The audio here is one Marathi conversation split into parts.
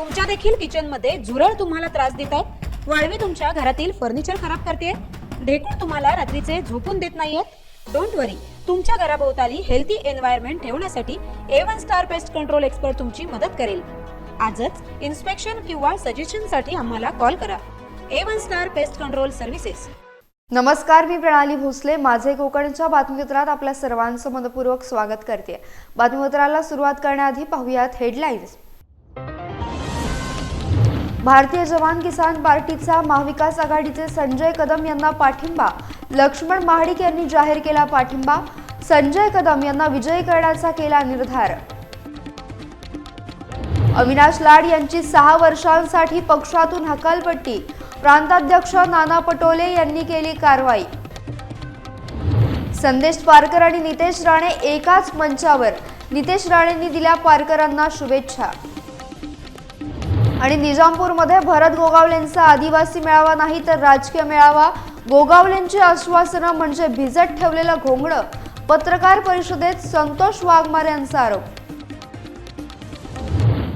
तुमच्या देखील किचन मध्ये झुरळ तुम्हाला त्रास देत आहे, वाळवी तुमच्या घरातील फर्निचर खराब करते, ढेकूळ तुम्हाला रात्रीचे झोपून देत नाहीयेत, डोंट वरी. तुमच्या घराभोवताली हेल्थी एन्व्हायरमेंट ठेवण्यासाठी A1 star pest control expert तुमची मदत करेल. आजच इन्स्पेक्शन किंवा सजेशन साठी आम्हाला कॉल करा. A1 star pest control services. नमस्कार, मी प्रणाली भोसले. माझे कोकणच्या बातमीपत्रात आपल्या सर्वांचं मनपूर्वक स्वागत करते. बातमीपत्राला सुरुवात करण्याआधी पाहूयात हेडलाईन्स. भारतीय जवान किसान पार्टीचा महाविकास आघाडीचे संजय कदम यांना पाठिंबा. लक्ष्मण महाडिक यांनी जाहीर केला पाठिंबा. संजय कदम यांना विजयी करण्याचा केला निर्धार. अविनाश लाड यांची 6 वर्षांसाठी पक्षातून हकालपट्टी. प्रांताध्यक्ष नाना पटोले यांनी केली कारवाई. संदेश पारकर आणि नितेश राणे एकाच मंचावर. नितेश राणेंनी दिल्या पारकरांना शुभेच्छा. आणि निजामपूरमध्ये भरत गोगावलेंचा आदिवासी मेळावा नाही तर राजकीय मेळावा. गोगावलेंची आश्वासनं म्हणजे भिजत ठेवलेलं घोंगडं. पत्रकार परिषदेत संतोष वाघमारे यांचा आरोप.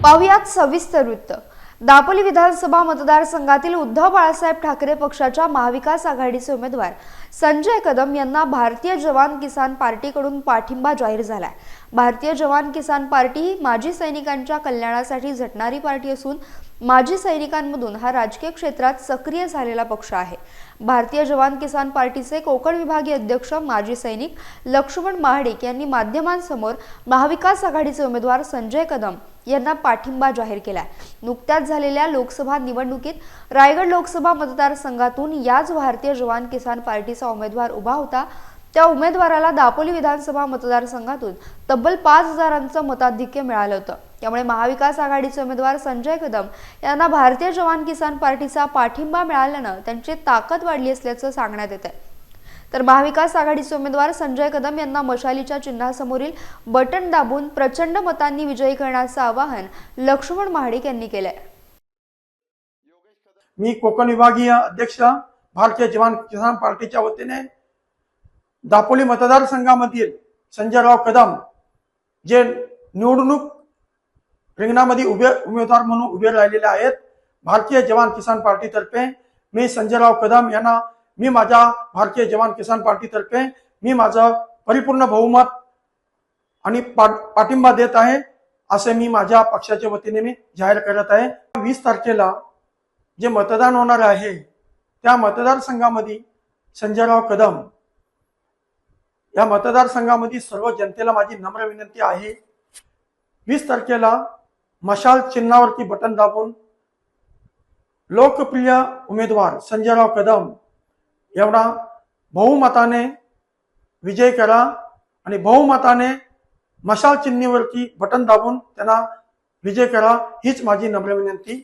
पाहुयात सविस्तर वृत्त. दापोली विधानसभा मतदारसंघातील उद्धव बाळासाहेब ठाकरे पक्षाच्या महाविकास आघाडीचे उमेदवार संजय कदम यांना भारतीय जवान किसान पार्टीकडून पाठिंबा जाहीर झालाय. भारतीय जवान किसान पार्टी ही माजी सैनिकांच्या कल्याणासाठी झटणारी पार्टी असून माजी सैनिकांमधून हा राजकीय क्षेत्रात सक्रिय झालेला पक्ष आहे. भारतीय जवान किसान पार्टीचे कोकण विभागीय अध्यक्ष माजी सैनिक लक्ष्मण महाडिक यांनी माध्यमांसमोर महाविकास आघाडीचे उमेदवार संजय कदम यांना पाठिंबा जाहीर केलाय. नुकत्याच झालेल्या लोकसभा निवडणुकीत रायगड लोकसभा मतदारसंघातून याच भारतीय जवान किसान पार्टीचा उमेदवार उभा होता. त्या उमेदवाराला दापोली विधानसभा मतदारसंघातून तब्बल 5,000 मताधिक्य मिळालं होतं. त्यामुळे महाविकास आघाडीचे उमेदवार संजय कदम यांना भारतीय जवान किसान पार्टीचा पाठिंबा मिळाल्यानं त्यांची ताकद वाढली असल्याचं सांगण्यात येत आहे. तर महाविकास आघाडीचे उमेदवार संजय कदम यांना मशालीच्या चिन्हासमोरील बटन दाबून प्रचंड मतांनी विजयी करण्याचं आवाहन लक्ष्मण महाडिक यांनी केलंय. मी कोकण विभागीय अध्यक्ष भारतीय जवान किसान पार्टीच्या वतीने दापोली मतदारसंघामधील संजयराव कदम जे निवडणूक रिंगणामध्ये उमेदवार म्हणून उभे राहिलेले आहेत, भारतीय जवान किसान पार्टीतर्फे मी संजयराव कदम यांना माझ्या भारतीय जवान किसान पार्टीतर्फे माझं परिपूर्ण बहुमत आणि पाठिंबा देत आहे असे मी माझ्या पक्षाच्या वतीने जाहीर करत आहे. 20 तारखेला जे मतदान होणार आहे त्या मतदारसंघामध्ये संजयराव कदम या मतदारसंघामध्ये सर्व जनतेला माझी नम्र विनंती आहे, 20 तारखेला मशाल चिन्हावरती बटन दाबून लोकप्रिय उमेदवार संजयराव कदम एवढा बहुमताने विजय करा आणि बहुमताने मशाल चिन्हावरती बटन दाबून त्यांना विजय करा हीच माझी नम्र विनंती.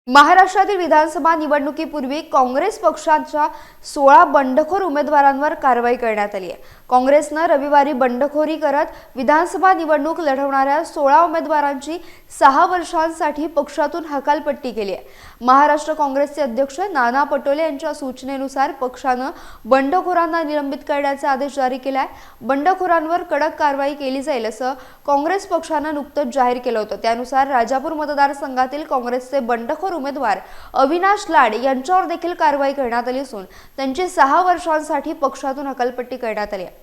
महाराष्ट्रातील विधानसभा निवडणुकीपूर्वी काँग्रेस पक्षाच्या 16 बंडखोर उमेदवारांवर कारवाई करण्यात आली आहे. काँग्रेसनं रविवारी बंडखोरी करत विधानसभा निवडणूक लढवणाऱ्या 16 उमेदवारांची 6 वर्षांसाठी पक्षातून हकालपट्टी केली आहे. महाराष्ट्र काँग्रेसचे अध्यक्ष नाना पटोले यांच्या सूचनेनुसार पक्षानं बंडखोरांना निलंबित करण्याचा आदेश जारी केलाय. बंडखोरांवर कडक कारवाई केली जाईल असं काँग्रेस पक्षानं नुकतंच जाहीर केलं होतं. त्यानुसार राजापूर मतदारसंघातील काँग्रेसचे बंडखोर उमेदवार अविनाश लाड यांच्यावर देखील कारवाई करण्यात आली असून त्यांची 6 वर्षांसाठी पक्षातून हकालपट्टी करण्यात आली आहे.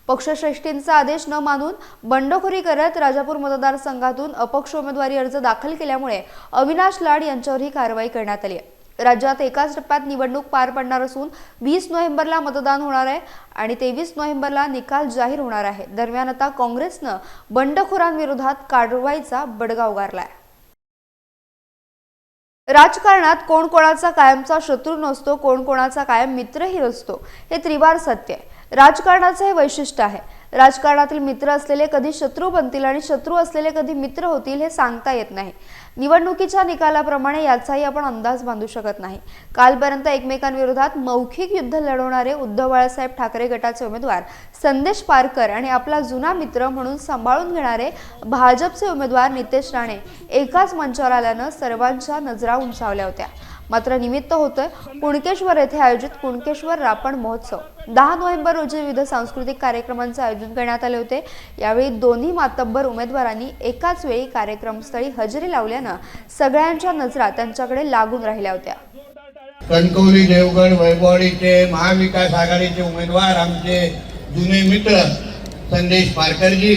पक्षश्रेष्ठींचा आदेश न मानून बंडखोरी करत राजापूर मतदारसंघातून अपक्ष उमेदवारी अर्ज दाखल केल्यामुळे अविनाश लाड यांच्यावर ही कारवाई करण्यात आली आहे. राज्यात एकाच टप्प्यात निवडणूक पार पडणार असून 20 नोव्हेंबरला मतदान होणार आहे आणि 23 नोव्हेंबरला निकाल जाहीर होणार आहे. दरम्यान आता काँग्रेसनं बंडखोरांविरोधात कारवाईचा बडगा उगारलाय. राजकारणात कोण कोणाचा कायमचा शत्रू नसतो, कोण कोणाचा कायम मित्रही नसतो, हे त्रिवार सत्य आहे. राजकारणाचे हे वैशिष्ट्य आहे. राजकारणातील मित्र असलेले कधी शत्रू बनतील आणि शत्रू असलेले कधी मित्र होतील हे सांगता येत नाही. निवडणुकीच्या निकालाप्रमाणे याचाही आपण अंदाज बांधू शकत नाही. कालपर्यंत एकमेकांविरोधात मौखिक युद्ध लढवणारे उद्धव बाळासाहेब ठाकरे गटाचे उमेदवार संदेश पारकर आणि आपला जुना मित्र म्हणून सांभाळून घेणारे भाजपचे उमेदवार नितेश राणे एकाच मंचावर आल्यानं सर्वांच्या नजरा उंचावल्या होत्या. मात्र निमित्त होतोय कुणकेश्वर येथे आयोजित कुणकेश्वर रापण महोत्सव। 10 नोव्हेंबर रोजी विविध सांस्कृतिक कार्यक्रमांचे आयोजन करण्यात आले होते। यावेळी दोन्ही मातब्बर उमेदवारांनी एकाच वेळी कार्यक्रमस्थळी हजेरी लावल्यानं सगळ्यांच्या नजरा त्यांच्याकडे लागून राहिल्या होत्या। कणकवली, देवगड, वैभववाडीचे महाविकास आघाडीचे उमेदवार आमचे जुने मित्र संदेश पारकरजी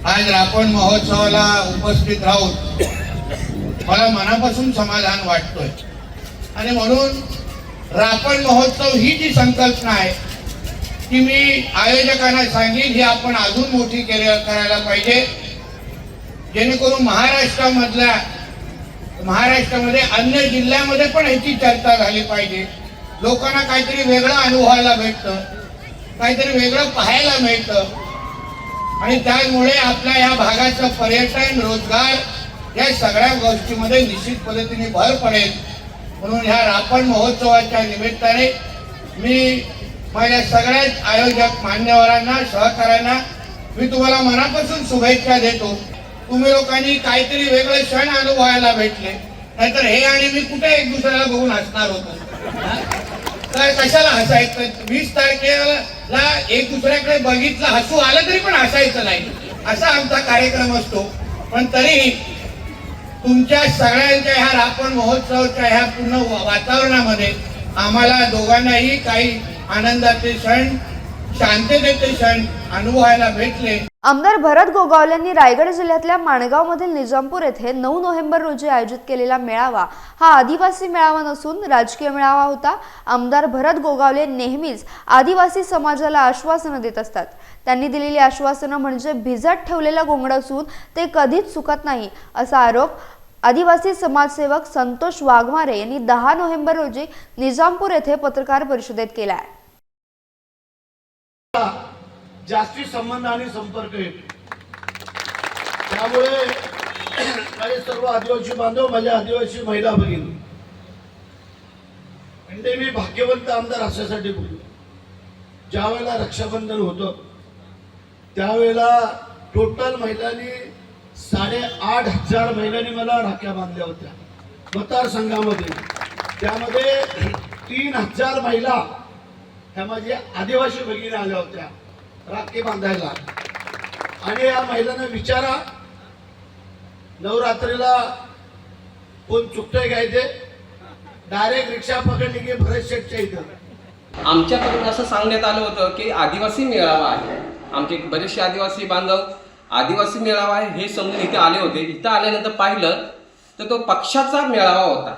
आज रापण महोत्सवाला उपस्थित राहून मला मनापासून समाधान वाटतोय। आणि म्हणून रापण महोत्सव ही जी संकल्पना आहे ती मी आयोजकांना सांगेन ही आपण अजून मोठी करायला पाहिजे, जेणेकरून महाराष्ट्रामध्ये अन्य जिल्ह्यामध्ये पण ह्याची चर्चा झाली पाहिजे। लोकांना काहीतरी वेगळं अनुभवायला भेटतं, काहीतरी वेगळं पाहायला मिळतं आणि त्यामुळे आपल्या या भागाचं पर्यटन, रोजगार या सगळ्या गोष्टीमध्ये निश्चित पद्धतीने भर पडेल। म्हणून ह्या रापण महोत्सवाच्या निमित्ताने मी माझ्या सगळ्याच आयोजक मान्यवरांना, सहकाऱ्यांना मी तुम्हाला मनापासून शुभेच्छा देतो। तुम्ही लोकांनी काहीतरी वेगळे क्षण अनुभवायला भेटले, नाहीतर हे आणि मी कुठे एक दुसऱ्याला बघून हसणार होतो। तर कशाला हसायचं? 20 तारखेला एक दुसऱ्याकडे बघितलं, हसू आलं तरी पण हसायचं नाही, असा आमचा कार्यक्रम असतो। पण तरीही तुमच्या सगळ्यांच्या ह्या रापण महोत्सवाच्या ह्या पूर्ण वातावरणामध्ये आम्हाला दोघांनाही काही आनंदाचे क्षण, शांततेचे क्षण अनुभवायला भेटले। आमदार भरत गोगावलेंनी रायगड जिल्ह्यातल्या माणगावमधील निजामपूर येथे 9 नोव्हेंबर रोजी आयोजित केलेला मेळावा हा आदिवासी मेळावा नसून राजकीय मेळावा होता। आमदार भरत गोगावले नेहमीच आदिवासी समाजाला आश्वासनं देत असतात। त्यांनी दिलेली आश्वासनं म्हणजे भिजत ठेवलेलं गोंगड असून ते कधीच चुकत नाही, असा आरोप आदिवासी समाजसेवक संतोष वाघमारे यांनी 10 नोव्हेंबर रोजी निजामपूर येथे पत्रकार परिषदेत केला आहे। जास्ती संबंध आणि संपर्क येतो, त्यामुळे माझे सर्व आदिवासी बांधव, माझ्या आदिवासी महिला भगिनी, म्हणजे मी भाग्यवंत आमदार अशासाठी बोललो। ज्या वेळेला रक्षाबंधन होतं त्यावेळेला टोटल महिलांनी 8,500 महिलांनी मला राख्या बांधल्या होत्या मतदारसंघामध्ये। त्यामध्ये 3,000 महिला ह्या माझ्या आदिवासी भगिनी आल्या होत्या राखी बांधायला। आणि या महिलांना विचारा, नवरात्रीला कोण चुकतंय काय ते, डायरेक्ट रिक्षा पकडली की भरत शेठच्या इथं। आमच्याकडून असं सांगण्यात आलं होतं की आदिवासी मेळावा आहे, आमचे बरेचसे आदिवासी बांधव आदिवासी मेळावा आहे हे समजून इथे आले होते। इथं आल्यानंतर पाहिलं तर तो पक्षाचा मेळावा होता।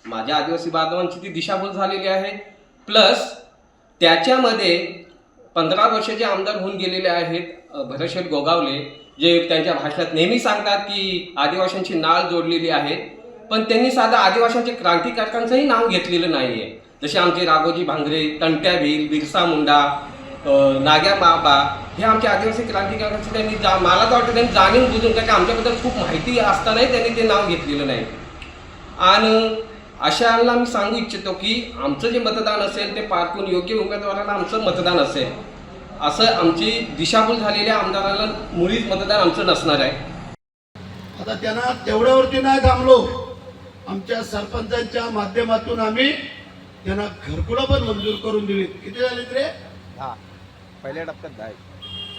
माझ्या आदिवासी बांधवांची ती दिशाभूल झालेली आहे, प्लस त्याच्यामध्ये 15 वर्षाचे आमदार होऊन गेलेले आहेत भरतशेठ गोगावले, जे त्यांच्या भाषणात नेहमी सांगतात की आदिवासींची नाळ जोडलेली आहे, पण त्यांनी साधा आदिवासींच्या क्रांतिकारकांचंही नाव घेतलेलं नाही आहे। जसे आमचे राघोजी भांगरे, तंट्या भील, बिरसा मुंडा, नाग्या माबा हे आमचे आदिवासी क्रांतिकारकांचे त्यांनी मला तर वाटतं त्यांनी जाणून बुजून, कारण आमच्याबद्दल खूप माहिती असतानाही त्यांनी ते नाव घेतलेलं नाही। आणि अशांना मी सांगू इच्छितो की आमचं जे मतदान असेल ते पारखून योग्य उमेदवाराला आमचं मतदान असेल, असं आमची दिशाभूल झालेल्या आमदाराला मुळीच मतदान आमचं नसणार आहे। आता त्यांना तेवढ्यावरती नाही थांबलो, आमच्या सरपंचांच्या माध्यमातून आम्ही त्यांना घरकुलं पण मंजूर करून दिली। किती झाली रे? पहिल्या टप्प्यात 10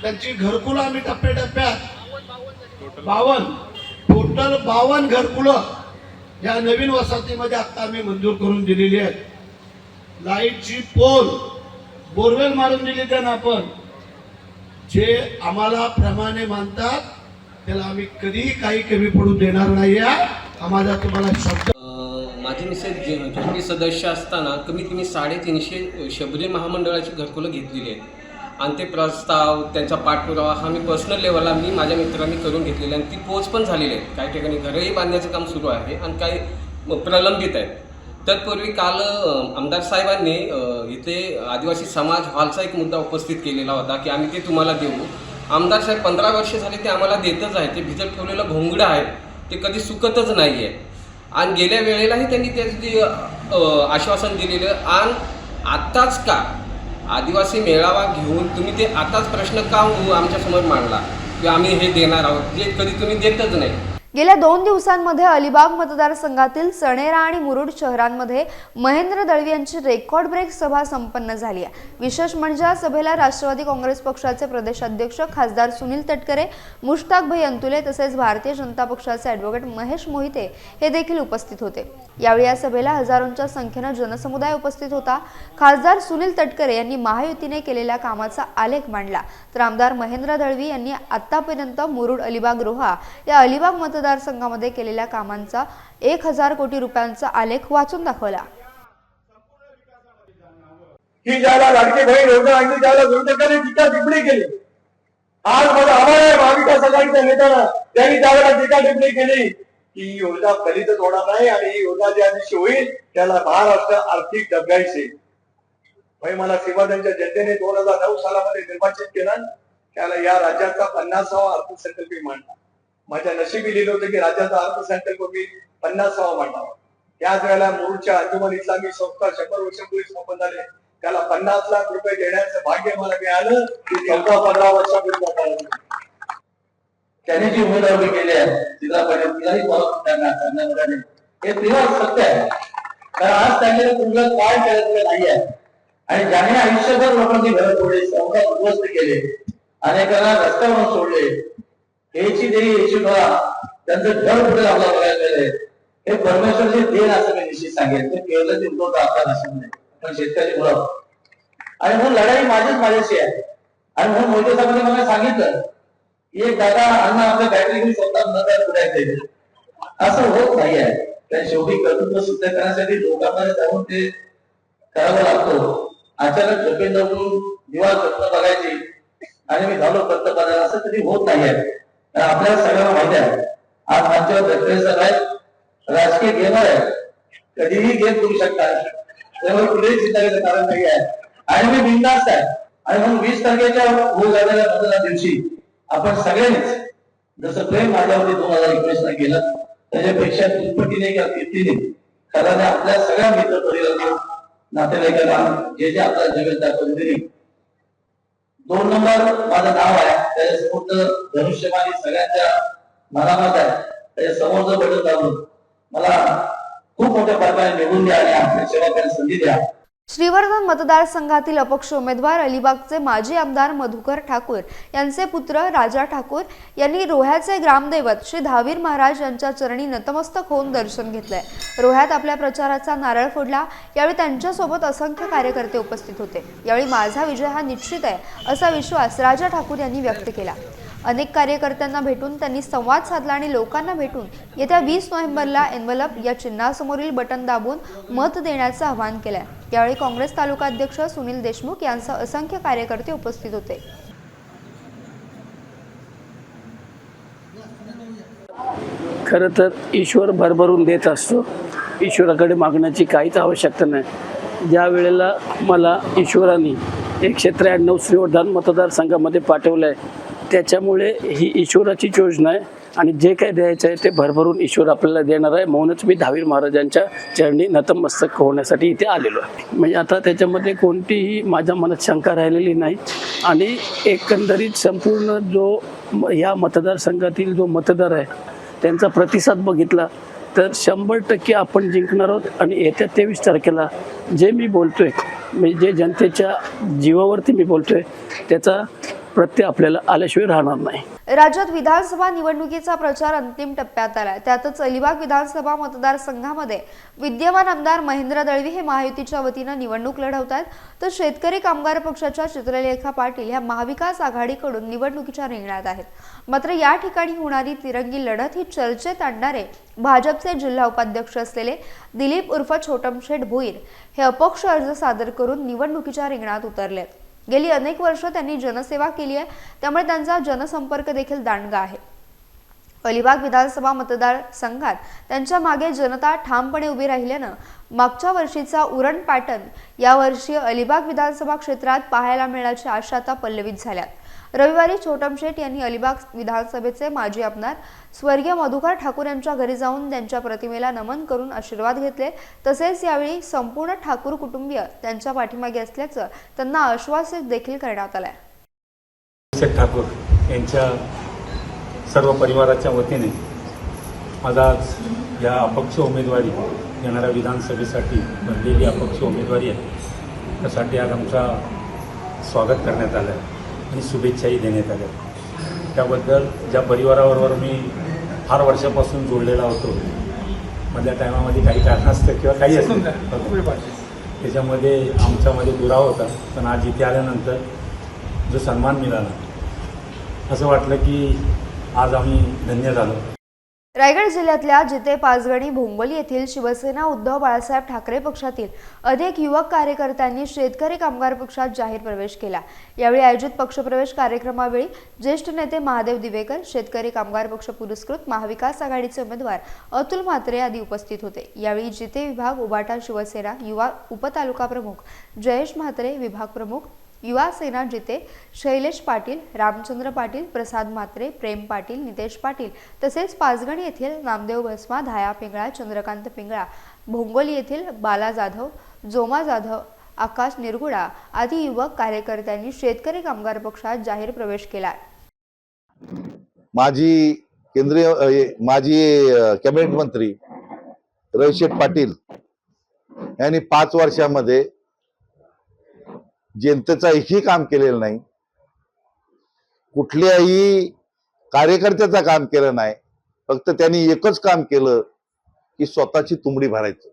त्यांची घरकुलं आम्ही टप्प्याटप्प्यात 52 टोटल 52 घरकुलं या नवीन वसाहतीमध्ये आता आम्ही मंजूर करून दिलेली आहेत। लाईटची पोल, बोरवेल मारून दिली त्यांना आपण। जे आम्हाला प्रमाणे मानतात त्याला आम्ही कधीही काही कमी पडू देणार नाही, आम्हाला तुम्हाला शब्द। माझे मिसेस झुंपी सदस्य असताना कमीत कमी 350 शबरी महामंडळाची घरकुलं घेतलेली आहेत आणि ते प्रस्ताव, त्यांचा पाठपुरावा हा मी पर्सनल लेवलला माझ्या मित्रांनी करून घेतलेला आहे आणि ती पोच पण झालेली आहे। काही ठिकाणी घरही बांधण्याचं काम सुरू आहे आणि काही प्रलंबित आहेत। तत्पूर्वी काल आमदार साहेबांनी इथे आदिवासी समाज हॉलचा एक मुद्दा उपस्थित केलेला होता की आम्ही ते तुम्हाला देऊ। आमदार साहेब 15 वर्ष झाले ते आम्हाला देतच आहे। ते भिजत ठेवलेलं घोंगडं आहे ते कधी सुकतच नाही आहे आणि गेल्या वेळेलाही त्यांनी त्याची आश्वासन दिलेलं। आणि आत्ताच का आदिवासी मेळावा घेऊन तुम्ही ते आताच प्रश्न का आमच्यासमोर मांडला की आम्ही हे देणार आहोत, जे कधी तुम्ही देतच नाही। गेल्या 2 दिवसांमध्ये अलिबाग मतदारसंघातील सणेरा आणि मुरुड शहरांमध्ये महेंद्र दळवी यांची रेकॉर्ड ब्रेक सभा संपन्न झाली आहे। विशेष म्हणजे या सभेला राष्ट्रवादी काँग्रेस पक्षाचे प्रदेशाध्यक्ष खासदार सुनील तटकरे, मुश्ताकभाई अंतुले तसेच भारतीय जनता पक्षाचे ॲडव्होकेट महेश मोहिते हे देखील उपस्थित होते। यावेळी या सभेला हजारोंच्या संख्येने जनसमुदाय उपस्थित होता। खासदार सुनील तटकरे यांनी महायुतीने केलेल्या कामाचा आलेख मांडला, तर आमदार महेंद्र दळवी यांनी आतापर्यंत मुरुड, अलिबाग, रोहा या अलिबाग मतदारसंघामध्ये केलेल्या कामांचा 1000 कोटी रुपयांचा आलेख वाचून दाखवला। की ज्याला लाडकी बहीण योजना आणि ज्याला विरोधकांनी टीका टिप्पणी केली, आज मला आम्हाला महाविकास आघाडीच्या नेत्यानं त्यांनी त्यावेळेला टीका टिप्पणी केली की ही योजना फलितच होणार नाही आणि ही योजना ज्या दिवशी होईल त्याला महाराष्ट्र आर्थिक डबघाईचे। भाई मला सीमांच्या जनतेने 2009 सालामध्ये निर्वाचित केलं, त्याला या राज्याचा 50वा अर्थसंकल्प मांडला। माझ्या नशिबी लिहिलं होतं की राज्याचा अर्थसंकल्प मी 50वा मांडावा। त्याच वेळेला मुरुडच्या अंजुमन इस्लामी संस्था 100 वर्षांपूर्वी स्थापन झाले, त्याला 50 लाख रुपये देण्याचं भाग्य मला मिळालं की 14-15 वर्षापूर्वी त्याने जी उमेदवारी केली आहे तिलाही करण्यामध्ये हे तेव्हा सत्य आहे। कारण आज त्यांनी तुमचं काय केलं नाही आहे आणि ज्याने आयुष्यभर लोकांची घरं तोडली, संस्था उद्ध्वस्त केले, अनेकांना रस्त्यावरून सोडले, याची देवी याची बघा त्यांचं घर कुठे आपला बघायला मिळेल हे परमेश्वरचे देण असं मी निश्चित सांगेल। ते केवळ ते उद्भवत आपला नसून नाही, पण शेतकरी मुलं आणि म्हणून लढाई माझ्याशी आहे। आणि म्हणून मोदी साहेबांनी मला सांगितलं एक दादा अण्णा आपल्या बॅटरी घेऊन स्वतः मतदार पुढे असं होत नाही आहे। त्या शेवटी कर्तृत्व सिद्ध करण्यासाठी लोकांमध्ये जाऊन ते करावं लागतो। अचानक झोपेत जाऊन दिवाळ स्वप्न बघायची आणि मी झालो पंतप्रधान असं कधी होत नाही आहे। आपल्याला सगळ्यांना माहिती आहे आज माझ्यावर तटकरे साहेब आहेत, राजकीय गेमर आहे, कधीही गेम करू शकतात, त्यामुळे कुठेही चिंता करायचं कारण नाही आहे आणि मी बिनधास्त आहे। आणि म्हणून 20 तारखेच्या होऊ झालेल्या मतदान दिवशी आपण सगळ्यांनीच जसं प्रेम माझ्यावरती 2019 ला केलं त्याच्यापेक्षा दुप्पटीने किंवा तिप्पटीने खरं आपल्या सगळ्या मित्र परिवारांना, नातेवाईकांना जे आपल्या जगत दाखवून दिली। 2 नंबर माझं नाव आहे, त्याच्यासमोर धनुष्यबाणी सगळ्यांच्या मनात आहे, त्याच्या समोर जर बटन दाबून मला खूप मोठ्या प्रकारे निवडून द्या आणि आपली सेवा करण्याची संधी द्या। श्रीवर्धन मतदारसंघातील अपक्ष उमेदवार अलिबागचे माजी आमदार मधुकर ठाकूर यांचे पुत्र राजा ठाकूर यांनी रोह्याचे ग्रामदैवत श्री धावीर महाराज यांच्या चरणी नतमस्तक होऊन दर्शन घेतलंय। रोह्यात आपल्या प्रचाराचा नारळ फोडला। यावेळी त्यांच्यासोबत असंख्य कार्यकर्ते उपस्थित होते। यावेळी माझा विजय हा निश्चित आहे असा विश्वास राजा ठाकूर यांनी व्यक्त केला। अनेक कार्यकर्त्यांना भेटून त्यांनी संवाद साधला आणि लोकांना भेटून येत्या 20 नोव्हेंबरला एन्व्हलप या चिन्हासमोरील बटन दाबून मत देण्याचं आवाहन केलंय। यावेळी काँग्रेस तालुका अध्यक्ष सुनील देशमुख यांसह असंख्य कार्यकर्ते उपस्थित होते। खरं तर ईश्वर भरभरून देत असतो, ईश्वराकडे मागण्याची काहीच आवश्यकता नाही। ज्या वेळेला मला ईश्वराने 193 श्रीवर्धन मतदारसंघामध्ये पाठवलं आहे त्याच्यामुळे ही ईश्वराची योजना आहे आणि जे काही द्यायचं आहे ते भरभरून ईश्वर आपल्याला देणार आहे। म्हणूनच मी धावीर महाराजांच्या चरणी नतमस्तक होण्यासाठी इथे आलेलो आहे। म्हणजे आता त्याच्यामध्ये कोणतीही माझ्या मनात शंका राहिलेली नाही आणि एकंदरीत संपूर्ण जो या मतदारसंघातील जो मतदार आहे त्यांचा प्रतिसाद बघितला तर 100% आपण जिंकणार आहोत आणि येत्या 23 तारखेला जे मी बोलतोय म्हणजे जे जनतेच्या जीवावरती मी बोलतोय त्याचा प्रत्यय आपल्याला आल्याशिवाय राहणार नाही। राज्यात विधानसभा निवडणुकीचा प्रचार अंतिम टप्प्यात आलाय। त्यातच अलिबाग विधानसभा मतदारसंघामध्ये विद्यमान आमदार महेंद्र दळवी हे महायुतीच्या वतीनं निवडणूक लढवत आहेत, तर शेतकरी कामगार पक्षाच्या चित्रलेखा पाटील ह्या महाविकास आघाडीकडून निवडणुकीच्या रिंगणात आहेत। मात्र या ठिकाणी होणारी तिरंगी लढत ही चर्चेत आणणारे भाजपचे जिल्हा उपाध्यक्ष असलेले दिलीप उर्फ छोटमशेठ भोईर हे अपक्ष अर्ज सादर करून निवडणुकीच्या रिंगणात उतरले। गेली अनेक वर्ष त्यांनी जनसेवा केली आहे, त्यामुळे त्यांचा जनसंपर्क देखील दांडगा आहे। अलिबाग विधानसभा मतदारसंघात त्यांच्या मागे जनता ठामपणे उभी राहिल्यानं मागच्या वर्षीचा उरण पॅटर्न यावर्षी अलिबाग विधानसभा क्षेत्रात पाहायला मिळण्याची आशा आता पल्लवित झाल्यात। रविवारी छोटमशेठ यांनी अलिबाग विधानसभेचे माजी आमदार स्वर्गीय मधुकर ठाकूर यांच्या घरी जाऊन त्यांच्या प्रतिमेला नमन करून आशीर्वाद घेतले। तसेच यावेळी संपूर्ण ठाकूर कुटुंबीय त्यांच्या पाठीमागे असल्याचं त्यांना आश्वासित देखील करण्यात आलंय। ठाकूर यांच्या सर्व परिवाराच्या वतीने माझा आज या अपक्ष उमेदवारी येणाऱ्या विधानसभेसाठी बनलेली अपक्ष उमेदवारी आहे, त्यासाठी आज आमचा स्वागत करण्यात आलं आहे आणि शुभेच्छाही देण्यात आल्या. त्याबद्दल ज्या परिवाराबरोबर मी फार वर्षापासून जोडलेला होतो, मधल्या टायमामध्ये काही कारणास्तव किंवा काही असेल त्याच्यामध्ये आमच्यामध्ये दुरावा होता, पण आज इथे आल्यानंतर जो सन्मान मिळाला असं वाटलं की आज आम्ही धन्य झालो. रायगड जिल्ह्यातल्या जिते, पाचगणी, भोंगोली येथील शिवसेना उद्धव बाळासाहेब ठाकरे पक्षातील अनेक युवक कार्यकर्त्यांनी शेतकरी कामगार पक्षात जाहीर प्रवेश केला. यावेळी आयोजित पक्षप्रवेश कार्यक्रमावेळी ज्येष्ठ नेते महादेव दिवेकर, शेतकरी कामगार पक्ष पुरस्कृत महाविकास आघाडीचे उमेदवार अतुल म्हात्रे आदी उपस्थित होते. यावेळी जिते विभाग उबाटा शिवसेना युवा उपतालुका प्रमुख जयेश म्हात्रे, विभाग प्रमुख युवा सेना जिते, शैलेश पाटील, रामचंद्र पाटील, प्रसाद म्हात्रे, प्रेम पाटील, नितेश पाटील तसेच पाचगणी येथील नामदेव भस्मा, धाया पिंगळा, चंद्रकांत पिंगळा, भोंगोली येथील बाला जाधव, जोमा जाधव, आकाश निरगुडा आदी युवक कार्यकर्त्यांनी शेतकरी कामगार पक्षात जाहीर प्रवेश केला. माजी कॅबिनेट मंत्री रविशेठ पाटील यांनी 5 वर्षामध्ये जनतेचं एकही काम केलेलं नाही, कुठल्याही कार्यकर्त्याचं काम केलं नाही. फक्त त्यांनी एकच काम केलं की स्वतःची तुंबडी भरायचं.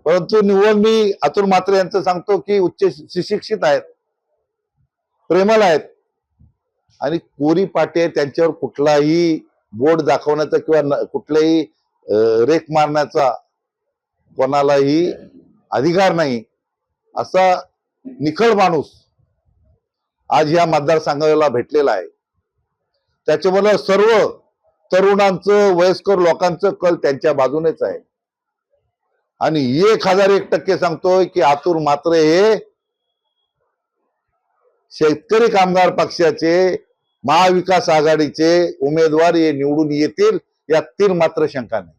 परंतु निव्वळ मी अतुल म्हात्रे यांचं सांगतो की उच्च सुशिक्षित आहेत, प्रेमळ आहेत आणि कोरी पाटी आहे. त्यांच्यावर कुठलाही बोट दाखवण्याचा किंवा कुठलाही रेख मारण्याचा कोणालाही अधिकार नाही. असा निखळ माणूस आज या मतदारसंघाला भेटलेला आहे. त्याच्यामुळे सर्व तरुणांचं, वयस्कर लोकांचं कल त्यांच्या बाजूनेच आहे आणि 1001% सांगतोय की अतुल म्हात्रे हे शेतकरी कामगार पक्षाचे महाविकास आघाडीचे उमेदवार हे निवडून येतील, यातील मात्र शंका नाही.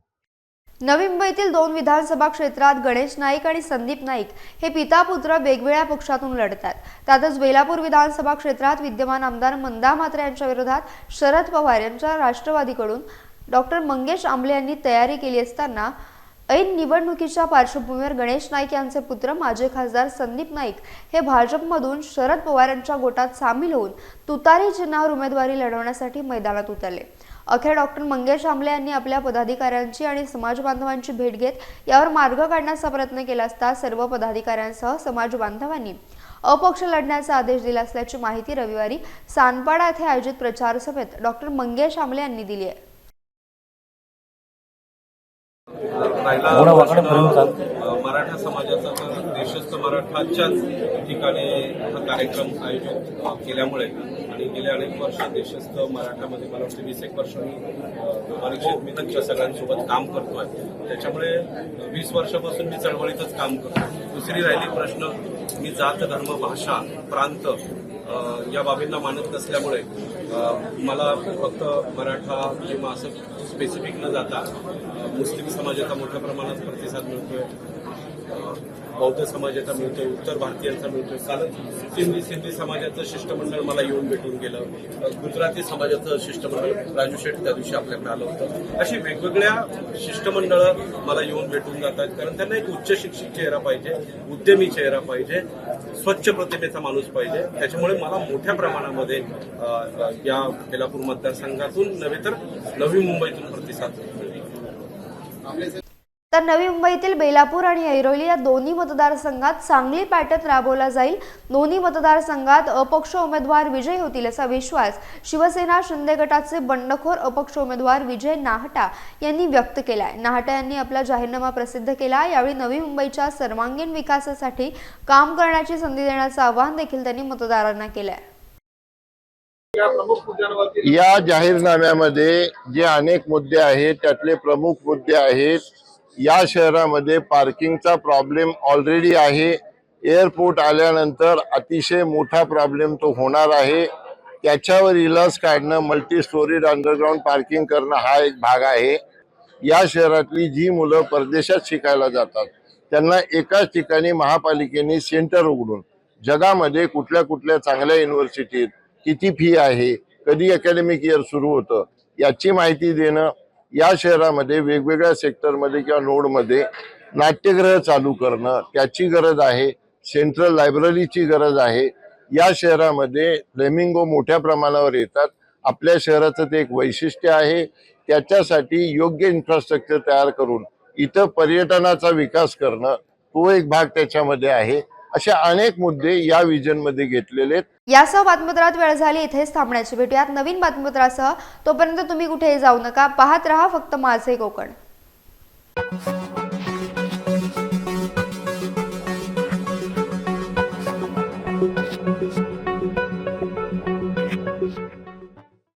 नवी मुंबईतील 2 विधानसभा क्षेत्रात गणेश नाईक आणि संदीप नाईक हे पिता पुत्र वेगवेगळ्या पक्षातून लढतात. त्यातच बेलापूर विधानसभा क्षेत्रात विद्यमान आमदार मंदा म्हात्रे यांच्या विरोधात शरद पवार यांच्या राष्ट्रवादीकडून डॉक्टर मंगेश आंबले यांनी तयारी केली असताना ऐन निवडणुकीच्या पार्श्वभूमीवर गणेश नाईक यांचे पुत्र माजी खासदार संदीप नाईक हे भाजपमधून शरद पवार यांच्या गोटात सामील होऊन तुतारी चिन्हावर उमेदवारी लढवण्यासाठी मैदानात उतरले. अखेर डॉक्टर मंगेश आंबले यांनी आपल्या पदाधिकाऱ्यांची आणि समाज बांधवांची भेट घेत यावर मार्ग काढण्याचा प्रयत्न केला असता सर्व पदाधिकाऱ्यांसह समाज बांधवांनी अपक्ष लढण्याचा आदेश दिला असल्याची माहिती रविवारी सानपाडा येथे आयोजित प्रचार सभेत डॉक्टर मंगेश आंबले यांनी दिली आहे. मराठा समाजाचा देशस्थ मराठाच्याच ठिकाणी हा कार्यक्रम आयोजित केल्यामुळे आणि गेल्या अनेक वर्ष देशस्थ मराठामध्ये मला वाटतं 20 एक वर्ष मी परीक्षेत मी त्यांच्या सगळ्यांसोबत काम करतोय. त्याच्यामुळे 20 वर्षापासून मी चळवळीतच काम करतो. दुसरी राहिली प्रश्न, मी जात, धर्म, भाषा, प्रांत या बाबींना मानत नसल्यामुळे मला फक्त मराठा किंवा असं स्पेसिफिक न जाता मुस्लिम समाजाचा मोठ्या प्रमाणात प्रतिसाद मिळतोय, बौद्ध समाजाचा मिळतोय, उत्तर भारतीयांचा मिळतोय. कालच सिंधी समाजाचं शिष्टमंडळ मला येऊन भेटून गेलं, गुजराती समाजाचं शिष्टमंडळ राजू शेठ त्या दिवशी आपल्याकडे आलं होतं. अशी वेगवेगळ्या शिष्टमंडळं मला येऊन भेटून जातात, कारण त्यांना एक उच्च शिक्षित चेहरा पाहिजे, उद्यमी चेहरा पाहिजे, स्वच्छ प्रतिमेचा माणूस पाहिजे. त्याच्यामुळे मला मोठ्या प्रमाणामध्ये या बेलापूर मतदारसंघातून नव्हे तर नवी मुंबईतून प्रतिसाद मिळेल. तर नवी मुंबईतील बेलापूर आणि ऐरोली या दोन्ही मतदारसंघात चांगली पॅटर्न राबवला जाईल. दोन्ही मतदारसंघात अपक्ष उमेदवार विजयी होतील असा विश्वास शिवसेना शिंदे गटाचे बंडखोर अपक्ष उमेदवार विजय नाहटा यांनी व्यक्त केलाय. नाहटा यांनी आपला जाहीरनामा प्रसिद्ध केला. यावेळी नवी मुंबईच्या सर्वांगीण विकासासाठी काम करण्याची संधी देण्याचं आवाहन देखील त्यांनी मतदारांना केलंय. या जाहीरनाम्यामध्ये जे अनेक मुद्दे आहेत त्यातले प्रमुख मुद्दे आहेत. या शहरामध्ये पार्किंगचा प्रॉब्लेम ऑलरेडी आहे. एअरपोर्ट आल्यानंतर अतिशय मोठा प्रॉब्लेम तो होणार आहे. त्याच्यावर इलाज काढणं, मल्टी स्टोरीड अंडरग्राउंड पार्किंग करणं हा एक भाग आहे. या शहरातली जी मुलं परदेशात शिकायला जातात त्यांना एकाच ठिकाणी महापालिकेने सेंटर उघडून जगामध्ये कुठल्या कुठल्या चांगल्या युनिव्हर्सिटीत किती फी आहे, कधी अकॅडमिक इयर सुरू होतं याची माहिती देणं, या शहरामध्ये वेगवेगळ्या सेक्टरमध्ये किंवा नोडमध्ये नाट्यगृह चालू करणं त्याची गरज आहे. सेंट्रल लायब्ररीची गरज आहे. या शहरामध्ये फ्लेमिंगो मोठ्या प्रमाणावर येतात. आपल्या शहराचं ते एक वैशिष्ट्य आहे. त्याच्यासाठी योग्य इन्फ्रास्ट्रक्चर तयार करून इथं पर्यटनाचा विकास करणं तो एक भाग त्याच्यामध्ये आहे. असे अनेक मुद्दे या विजन मध्ये घेतलेले आहेत. यासह बातमीपत्रात वेळ झाली इथेच थांबण्याची. भेटूयात नवीन बातमीपत्रासह. तोपर्यंत तुम्ही कुठेही जाऊ नका. पाहत रहा फक्त माझे कोकण.